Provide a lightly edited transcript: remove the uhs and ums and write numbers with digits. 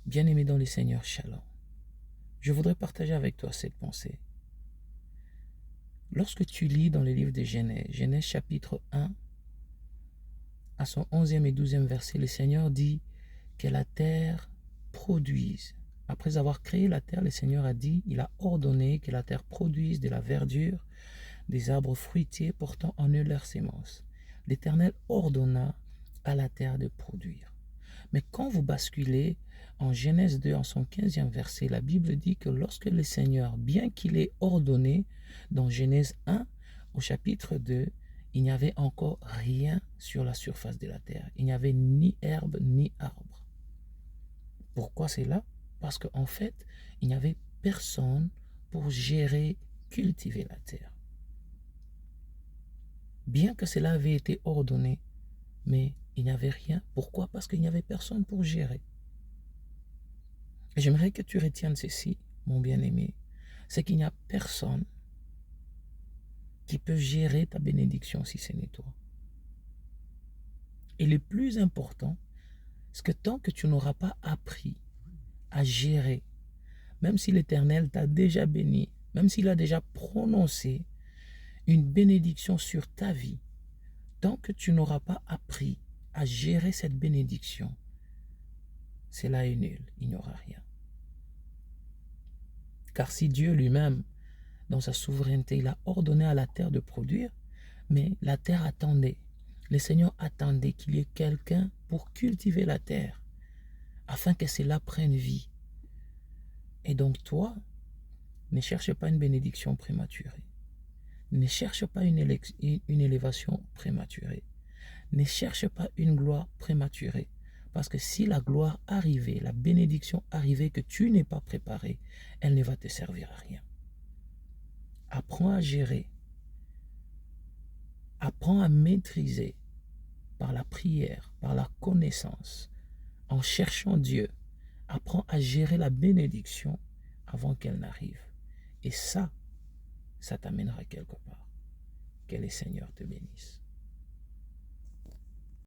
Bien-aimé dans le Seigneur, Shalom. Je voudrais partager avec toi cette pensée. Lorsque tu lis dans le livre de Genèse, Genèse chapitre 1, à son 11e et 12e verset, le Seigneur dit que la terre produise. Après avoir créé la terre, le Seigneur a dit, il a ordonné que la terre produise de la verdure, des arbres fruitiers portant en eux leurs semences. L'Éternel ordonna à la terre de produire. Mais quand vous basculez en Genèse 2, en son 15e verset, la Bible dit que lorsque le Seigneur, bien qu'il ait ordonné, dans Genèse 1, au chapitre 2, il n'y avait encore rien sur la surface de la terre. Il n'y avait ni herbe ni arbre. Pourquoi c'est là? Parce qu'en fait, il n'y avait personne pour gérer, cultiver la terre. Bien que cela avait été ordonné, mais il n'y avait rien. Pourquoi? Parce qu'il n'y avait personne pour gérer. Et j'aimerais que tu retiennes ceci, mon bien-aimé, c'est qu'il n'y a personne qui peut gérer ta bénédiction si ce n'est toi. Et le plus important, c'est que tant que tu n'auras pas appris à gérer, même si l'Éternel t'a déjà béni, même s'il a déjà prononcé une bénédiction sur ta vie, tant que tu n'auras pas appris à gérer cette bénédiction, cela est nul, il n'y aura rien. Car si Dieu lui-même, dans sa souveraineté, il a ordonné à la terre de produire, mais la terre attendait. Le Seigneur attendait qu'il y ait quelqu'un pour cultiver la terre, afin que cela prenne vie. Et donc toi, ne cherche pas une bénédiction prématurée. Ne cherche pas une élévation prématurée. Ne cherche pas une gloire prématurée. Parce que si la gloire arrivait, la bénédiction arrivait que tu n'es pas préparé, elle ne va te servir à rien. Apprends à gérer. Apprends à maîtriser par la prière, par la connaissance, en cherchant Dieu. Apprends à gérer la bénédiction avant qu'elle n'arrive. Et ça t'amènera quelque part. Que le Seigneur te bénisse.